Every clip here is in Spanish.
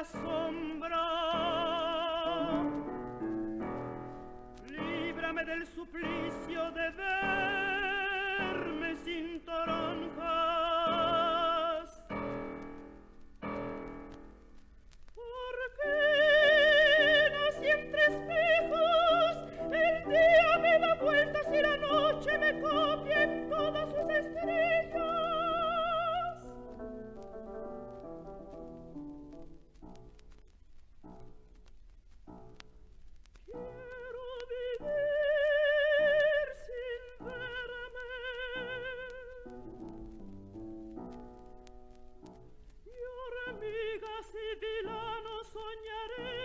la sombra, líbrame del suplicio de verme sin toronjas. Porque no siempre espejos, el día me da vueltas y la noche me copia en todas sus estrellas. Quiero vivir sin verme. Y hormigas y vilanos soñaré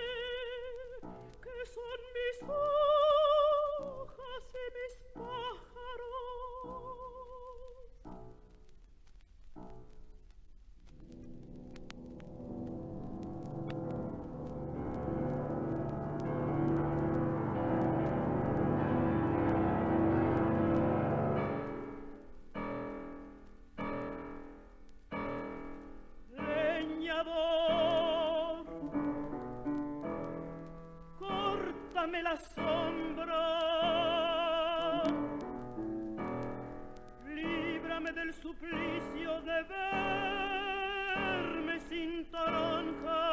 que son mis hojas y mis pájaros. Leñador, córtame la sombra, líbrame del suplicio de verme sin toronjas.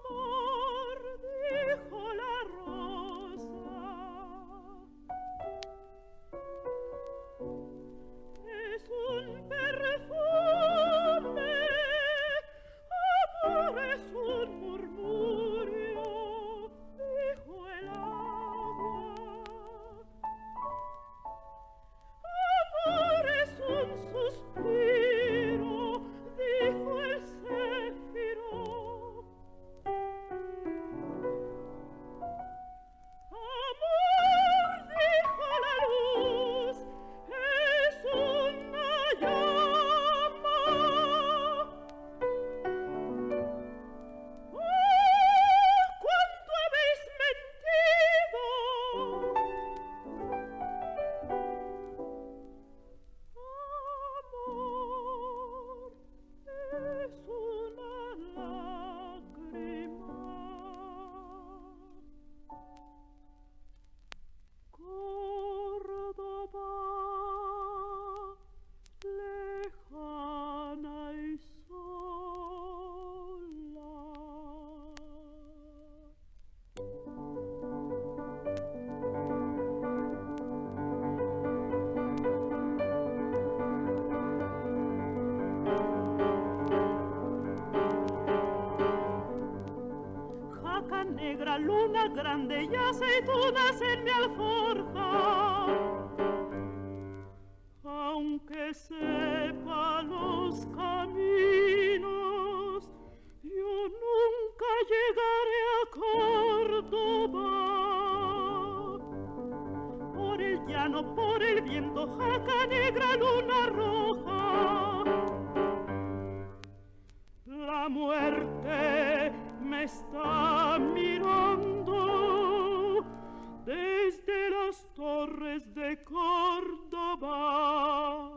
Amor, dijo la rosa, es un perfume, amor es un murmurio, dijo el agua. Amor es un suspiro, dijo el céfiro. Amor, dijo la luz, es una llama. ¡Oh, cuánto habéis mentido! Amor es una lágrima. Córdoba, lejana y sola. Jaca negra, luna grande y aceitunas en mi alforja. Aunque sepa los caminos, yo nunca llegaré a Córdoba. Por el llano, por el viento, jaca negra, luna roja. La muerte me está mirando desde las torres de Córdoba.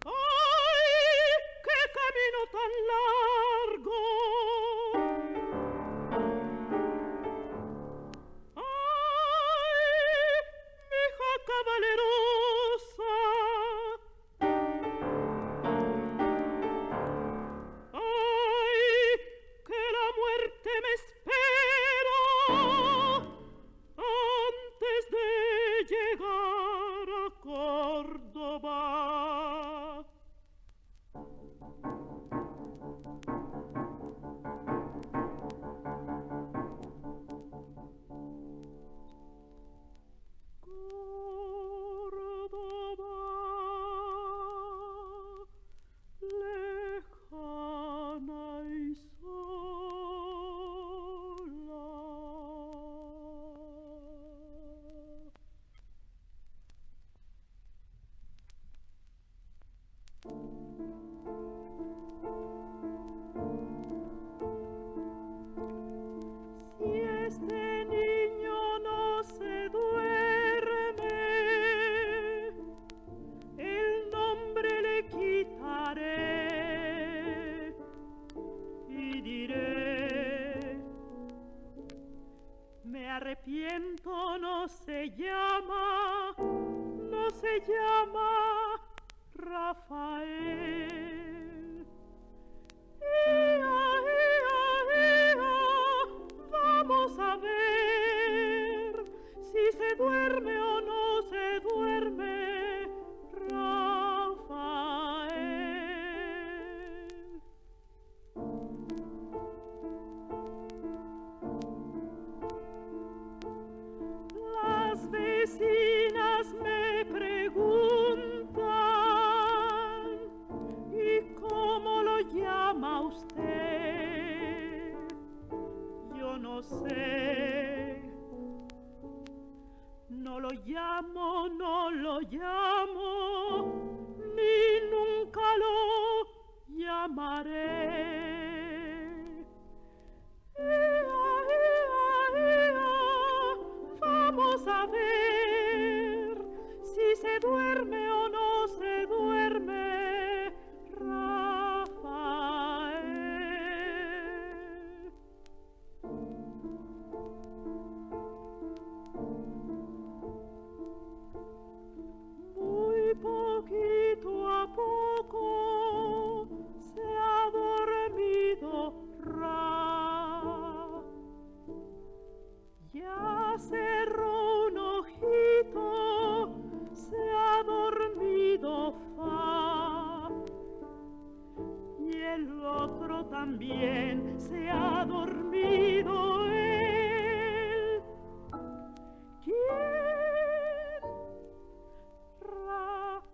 ¡Ay, qué camino tan largo! Valerosa, llama Rafael. ¡Ea, ea, ea! Vamos a ver si se duerme o no se duerme Rafael. Las vecinas me preguntan: ¿y cómo lo llama usted? Yo no sé. No lo llamo, no lo llamo, ni nunca lo llamaré. ¡Ea, ea, ea! Vamos a ver si se duerme o no se duerme Rafael. Muy poquito a poco se ha dormido Ra. Ya cerró un ojito, se ha dormido Fa. Y el otro también se ha dormido él. ¿Quién? Rafael.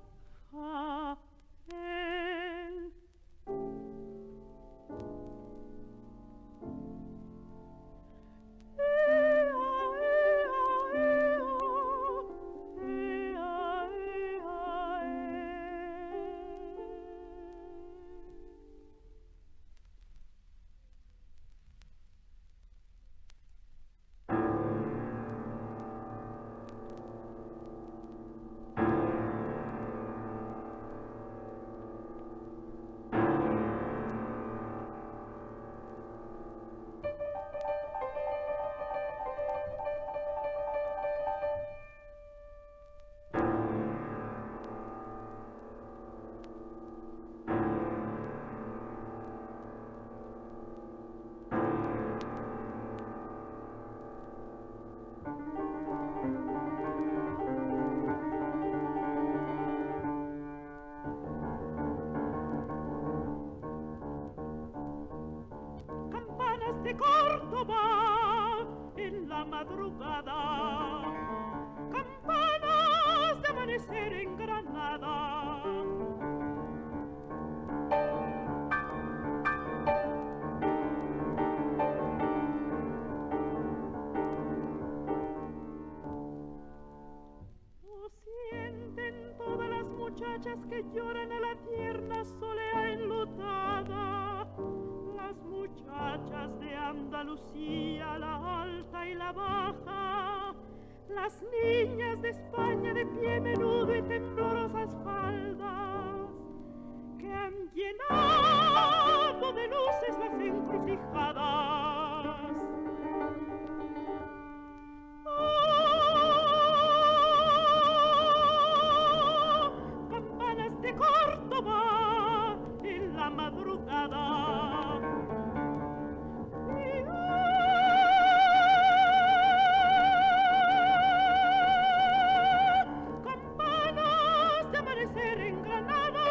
De Córdoba en la madrugada, campanas de amanecer en Granada. Lo sienten todas las muchachas que lloran a la tierna solea enlutada. Las muchachas de Andalucía, la alta y la baja, las niñas de España de pie menudo y temblorosas faldas, que han llenado de luces las encrucijadas. ¡Oh! Campanas de Córdoba en la madrugada. Campanas de amanecer en Granada.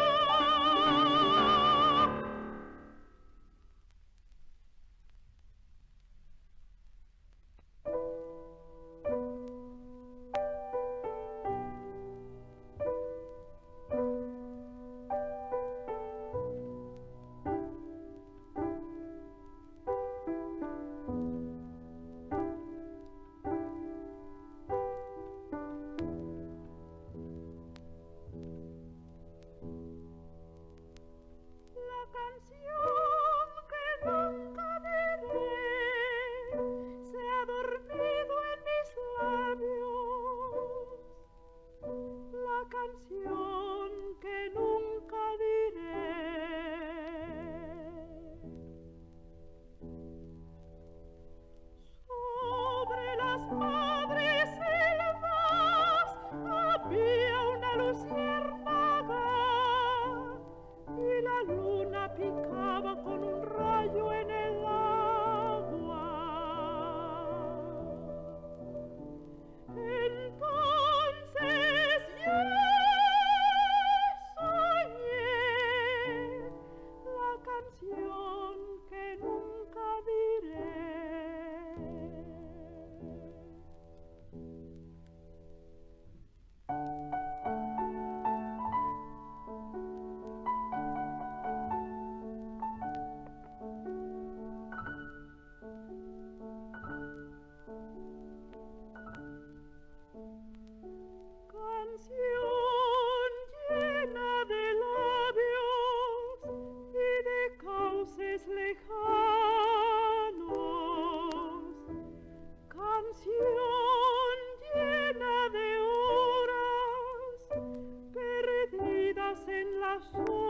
corazón.